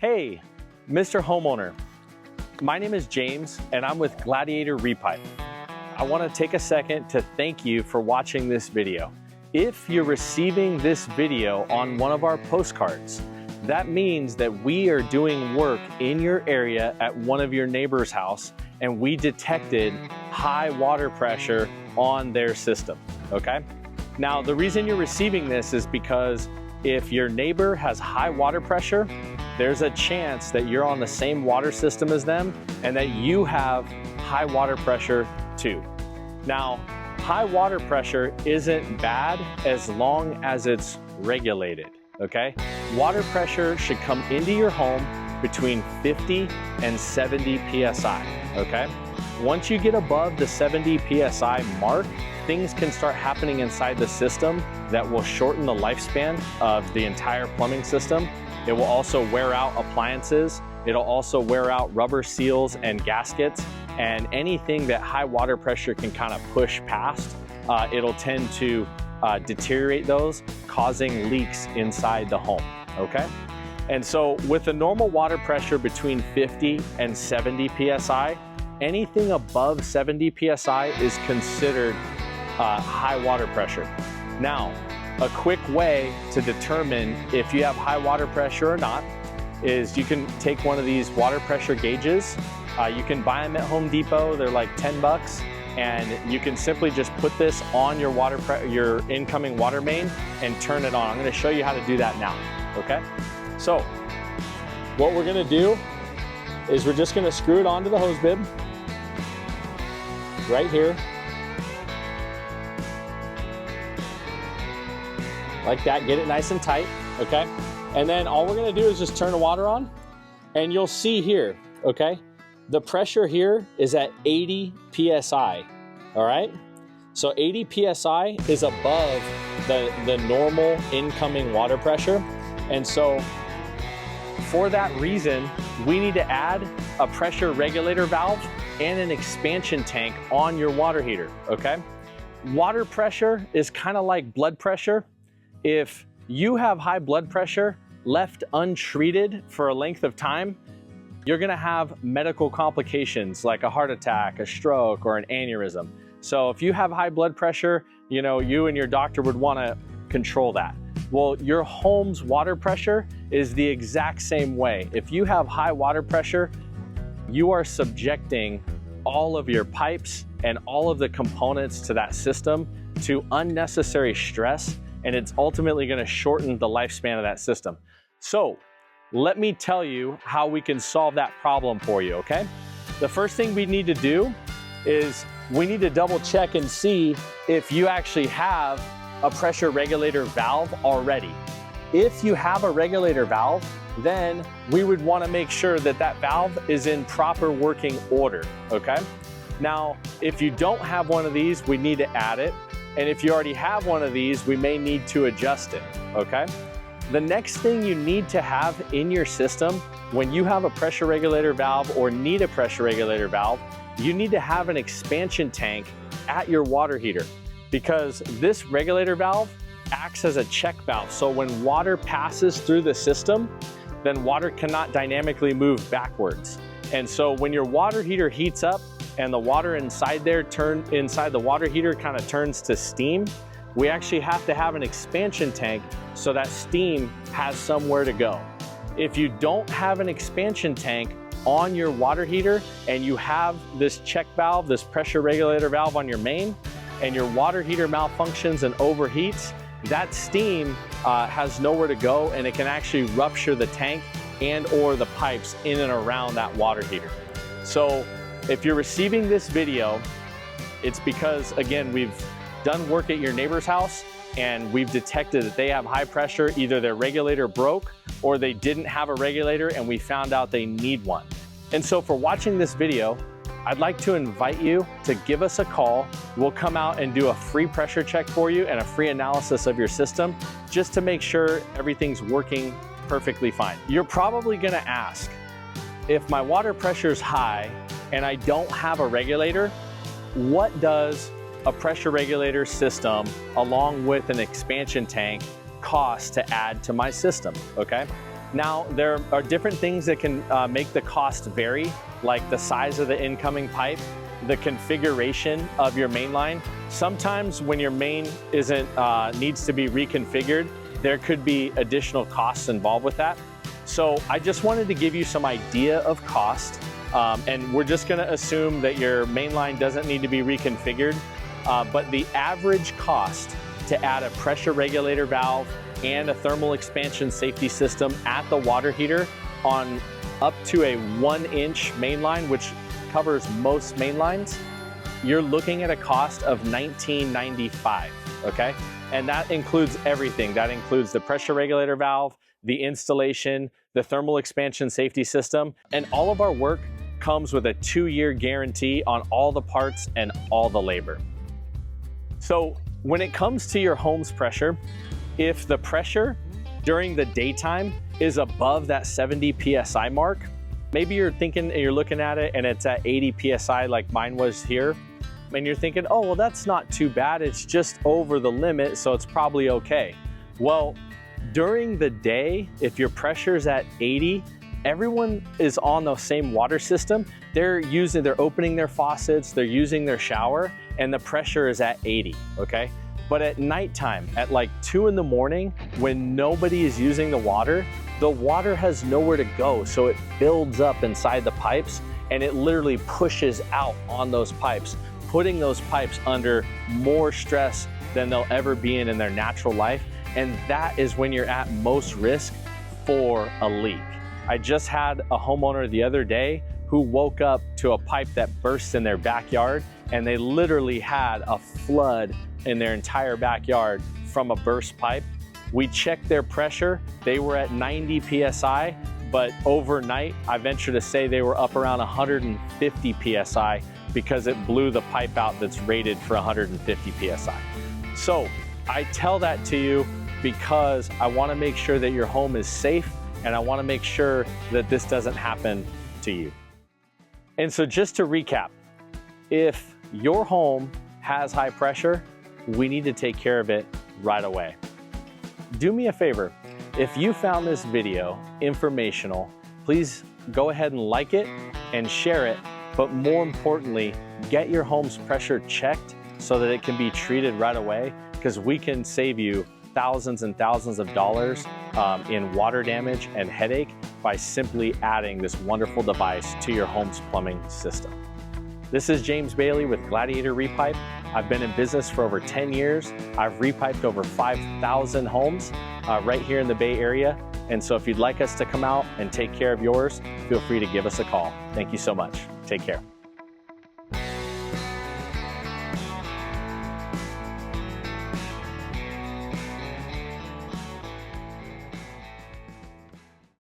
Hey, Mr. Homeowner. My name is James and I'm with Gladiator Repipe. I want to take a second to thank you for watching this video. If you're receiving this video on one of our postcards, that means that we are doing work in your area at one of your neighbor's house and we detected high water pressure on their system, okay? Now, the reason you're receiving this is because if your neighbor has high water pressure, there's a chance that you're on the same water system as them and that you have high water pressure too. Now, high water pressure isn't bad as long as it's regulated, okay? Water pressure should come into your home between 50 and 70 PSI, okay? Once you get above the 70 PSI mark, things can start happening inside the system that will shorten the lifespan of the entire plumbing system. It will also wear out appliances. It'll also wear out rubber seals and gaskets, and anything that high water pressure can kind of push past, it'll tend to deteriorate those, causing leaks inside the home, okay? And so with a normal water pressure between 50 and 70 PSI, anything above 70 PSI is considered high water pressure. Now, a quick way to determine if you have high water pressure or not is you can take one of these water pressure gauges. You can buy them at Home Depot. They're like 10 bucks. And you can simply just put this on your incoming water main and turn it on. I'm gonna show you how to do that now, okay? So, what we're gonna do is we're just gonna screw it onto the hose bib right here. Like that, get it nice and tight, okay? And then all we're gonna do is just turn the water on, and you'll see here, okay? The pressure here is at 80 PSI, all right? So 80 PSI is above the normal incoming water pressure. And so for that reason, we need to add a pressure regulator valve and an expansion tank on your water heater, okay? Water pressure is kind of like blood pressure. If you have high blood pressure left untreated for a length of time, you're gonna have medical complications like a heart attack, a stroke, or an aneurysm. So if you have high blood pressure, you and your doctor would wanna control that. Well, your home's water pressure is the exact same way. If you have high water pressure, you are subjecting all of your pipes and all of the components to that system to unnecessary stress, and it's ultimately gonna shorten the lifespan of that system. So let me tell you how we can solve that problem for you, okay? The first thing we need to do is we need to double check and see if you actually have a pressure regulator valve already. If you have a regulator valve, then we would wanna make sure that that valve is in proper working order, okay? Now, if you don't have one of these, we need to add it. And if you already have one of these, we may need to adjust it, okay? The next thing you need to have in your system when you have a pressure regulator valve or need a pressure regulator valve, you need to have an expansion tank at your water heater, because this regulator valve acts as a check valve. So when water passes through the system, then water cannot dynamically move backwards. And so when your water heater heats up and the water inside the water heater kind of turns to steam, we actually have to have an expansion tank so that steam has somewhere to go. If you don't have an expansion tank on your water heater and you have this check valve, this pressure regulator valve on your main, and your water heater malfunctions and overheats, that steam has nowhere to go, and it can actually rupture the tank and or the pipes in and around that water heater. So if you're receiving this video, it's because, again, we've done work at your neighbor's house and we've detected that they have high pressure. Either their regulator broke or they didn't have a regulator and we found out they need one. And so for watching this video, I'd like to invite you to give us a call. We'll come out and do a free pressure check for you and a free analysis of your system just to make sure everything's working perfectly fine. You're probably gonna ask, if my water pressure is high and I don't have a regulator, what does a pressure regulator system along with an expansion tank cost to add to my system, okay? Now, there are different things that can make the cost vary, like the size of the incoming pipe, the configuration of your main line. Sometimes when your main needs to be reconfigured, there could be additional costs involved with that. So I just wanted to give you some idea of cost, and we're just gonna assume that your main line doesn't need to be reconfigured, but the average cost to add a pressure regulator valve and a thermal expansion safety system at the water heater on up to a 1-inch main line, which covers most main lines, you're looking at a cost of $19.95, okay? And that includes everything. That includes the pressure regulator valve, the installation, the thermal expansion safety system, and all of our work comes with a 2-year guarantee on all the parts and all the labor. So when it comes to your home's pressure, if the pressure during the daytime is above that 70 PSI mark, maybe you're looking at it and it's at 80 PSI like mine was here, and you're thinking, oh, well, that's not too bad. It's just over the limit, so it's probably okay. Well, during the day, if your pressure's at 80, everyone is on the same water system. They're opening their faucets, they're using their shower, and the pressure is at 80, okay? But at nighttime, at like 2 in the morning, when nobody is using the water has nowhere to go. So it builds up inside the pipes and it literally pushes out on those pipes, putting those pipes under more stress than they'll ever be in their natural life. And that is when you're at most risk for a leak. I just had a homeowner the other day who woke up to a pipe that burst in their backyard, and they literally had a flood in their entire backyard from a burst pipe. We checked their pressure. They were at 90 PSI, but overnight, I venture to say they were up around 150 PSI because it blew the pipe out that's rated for 150 PSI. So I tell that to you because I wanna make sure that your home is safe, and I wanna make sure that this doesn't happen to you. And so just to recap, if your home has high pressure, we need to take care of it right away. Do me a favor, if you found this video informational, please go ahead and like it and share it, but more importantly, get your home's pressure checked so that it can be treated right away, because we can save you thousands and thousands of dollars in water damage and headache by simply adding this wonderful device to your home's plumbing system. This is James Bailey with Gladiator Repipe. I've been in business for over 10 years. I've repiped over 5,000 homes right here in the Bay Area. And so if you'd like us to come out and take care of yours, feel free to give us a call. Thank you so much. Take care.